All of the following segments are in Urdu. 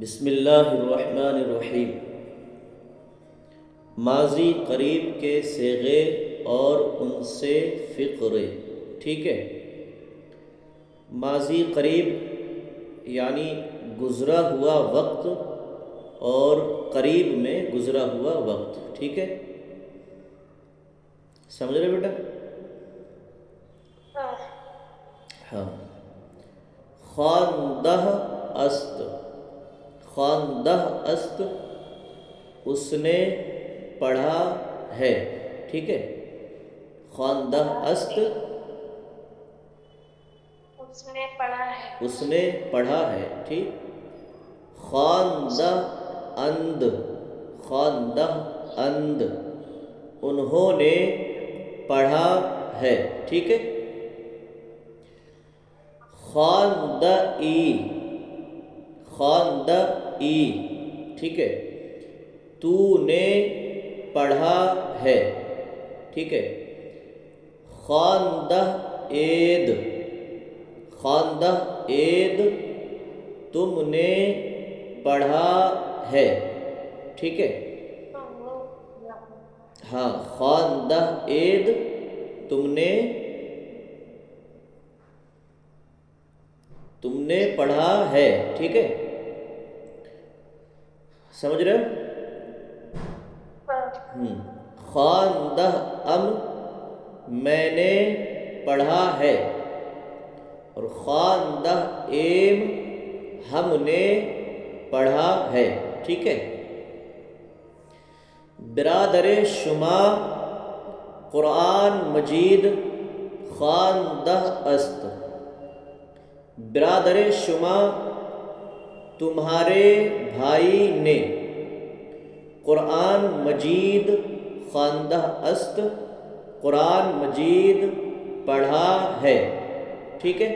بسم اللہ الرحمن الرحیم۔ ماضی قریب کے صیغے اور ان سے فقرے، ٹھیک ہے۔ ماضی قریب یعنی گزرا ہوا وقت اور قریب میں گزرا ہوا وقت، ٹھیک ہے، سمجھ رہے بیٹا؟ ہاں، خواندہ است، خواندہ است، اس نے پڑھا ہے، ٹھیک ہے۔ خواندہ است، اس نے پڑھا ہے، اس نے پڑھا ہے، ٹھیک۔ خواندہ اند، خواندہ اند، انہوں نے پڑھا ہے، ٹھیک ہے۔ خواندہ ای، خواندہ ای، ٹھیک ہے، تو نے پڑھا ہے، ٹھیک ہے۔ خواندہ عید، خواندہ عید، تم نے پڑھا ہے، ٹھیک ہے۔ ہاں، خواندہ عید، تم نے پڑھا ہے، ٹھیک ہے، سمجھ رہے ہو؟ خواندہ ام، میں نے پڑھا ہے، اور خواندہ ایم، ہم نے پڑھا ہے، ٹھیک ہے۔ برادر شما قرآن مجید خواندہ است، برادر شما تمہارے بھائی نے قرآن مجید خواندہ است، قرآن مجید پڑھا ہے، ٹھیک ہے۔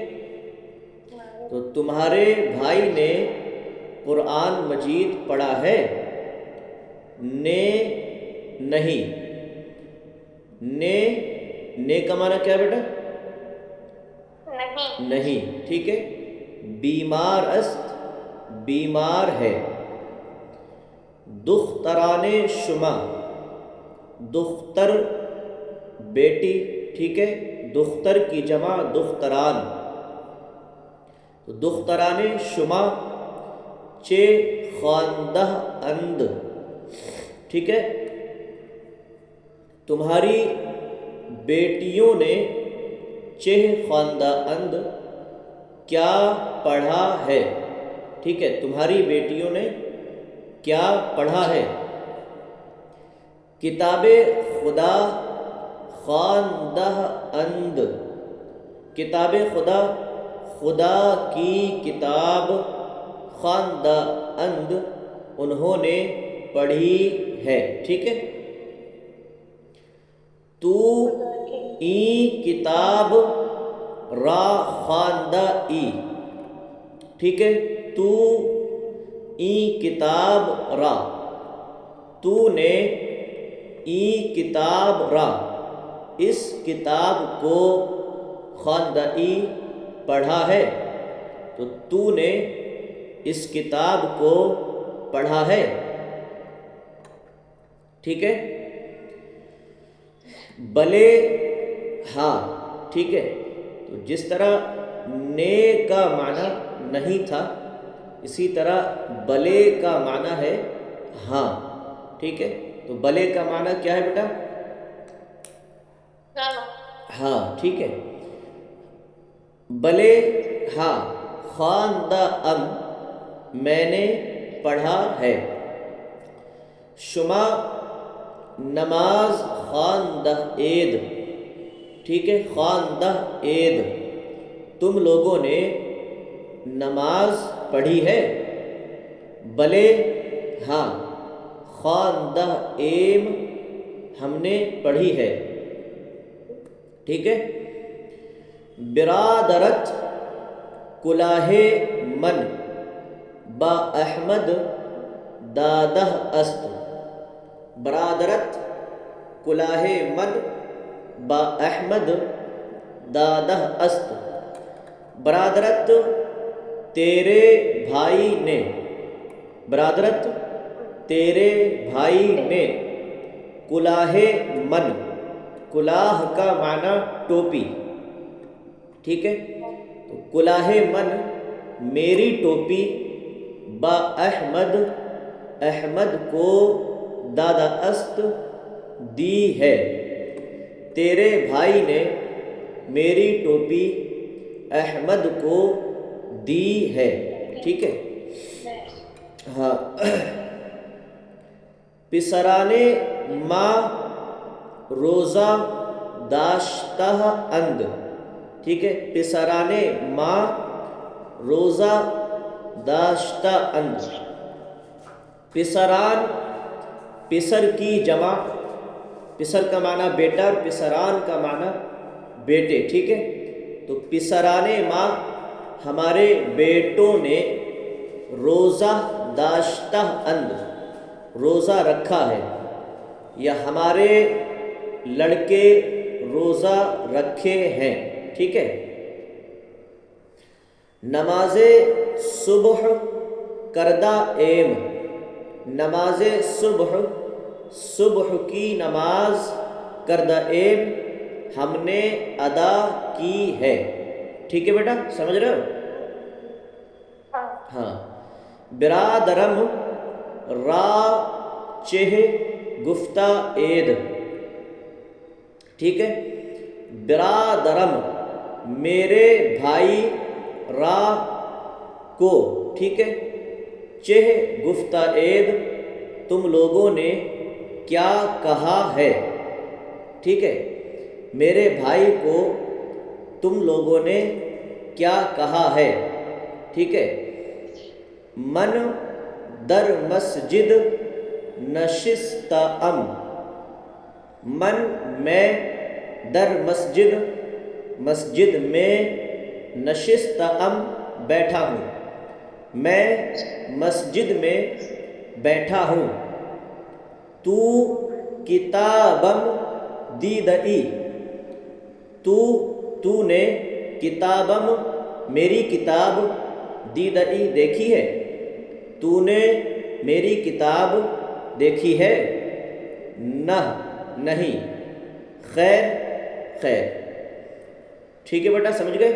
تو تمہارے بھائی نے قرآن مجید پڑھا ہے، نے نہیں، نے کا معنی کیا بیٹا؟ نہیں، ٹھیک ہے۔ بیمار است، بیمار ہے۔ دختران شما، دختر بیٹی، ٹھیک ہے، دختر کی جمع دختران، تو دختران شما چے خواندہ اند، ٹھیک ہے، تمہاری بیٹیوں نے چہ خواندہ اند کیا پڑھا ہے، ٹھیک ہے، تمہاری بیٹیوں نے کیا پڑھا ہے۔ کتاب خدا خواندہ اند، کتاب خدا، خدا کی کتاب، خواندہ اند، انہوں نے پڑھی ہے، ٹھیک ہے۔ تو ای کتاب را خواندہ ای، ٹھیک ہے، تو ای کتاب را، تو نے ای کتاب را، اس کتاب کو خواندہ ای پڑھا ہے، تو نے اس کتاب کو پڑھا ہے، ٹھیک ہے۔ بلے ہاں، ٹھیک ہے، تو جس طرح نے کا معنی نہیں تھا، اسی طرح بلے کا معنی ہے ہاں، ٹھیک ہے۔ تو بلے کا معنی کیا ہے بیٹا؟ ہاں، ٹھیک ہے۔ بلے ہاں، خواندہ ام، میں نے پڑھا ہے۔ شما نماز خواندہ عید، ٹھیک ہے، خواندہ عید، تم لوگوں نے نماز پڑھی ہے۔ بلے ہاں، خواندہ ایم، ہم نے پڑھی ہے، ٹھیک ہے۔ برادرت کلاہ من با احمد دادہ است، برادرت کلاہ من با احمد دادہ است، برادرت تیرے بھائی نے، برادرت تیرے بھائی نے کلاہ من، کلاہ کا معنی ٹوپی، ٹھیک ہے، تو کلاہ من میری ٹوپی با احمد، احمد کو دادا است دی ہے، تیرے بھائی نے میری ٹوپی احمد کو دی ہے، ٹھیک ہے، ہاں۔ پسرانے ماں روزہ داشتہ اند، ٹھیک ہے، پسرانے ماں روزہ داشتہ اند، پسران پسر کی جمع، پسر کا معنی بیٹا اور پسران کا معنی بیٹے، ٹھیک ہے، تو پسرانے ماں ہمارے بیٹوں نے روزہ داشتہ اند روزہ رکھا ہے، یا ہمارے لڑکے روزہ رکھے ہیں، ٹھیک ہے۔ نماز صبح کردہ ایم، نماز صبح، صبح کی نماز کردہ ایم ہم نے ادا کی ہے، ٹھیک ہے بیٹا، سمجھ رہے ہو؟ ہاں۔ برادرم را چہ گفتہ عید، ٹھیک ہے، برادرم میرے بھائی، را کو، ٹھیک ہے، چہ گفتہ عید تم لوگوں نے کیا کہا ہے، ٹھیک ہے، میرے بھائی کو تم لوگوں نے کیا کہا ہے، ٹھیک ہے۔ من در مسجد نشست ام، من میں، در مسجد مسجد میں، نشست ام بیٹھا ہوں، میں مسجد میں بیٹھا ہوں، تو کتابم دیدئی، تو نے کتابم میری کتاب دیدئی دیکھی ہے، تو نے میری کتاب دیکھی ہے، نہ نہیں، خیر خیر، ٹھیک ہے بیٹا، سمجھ گئے؟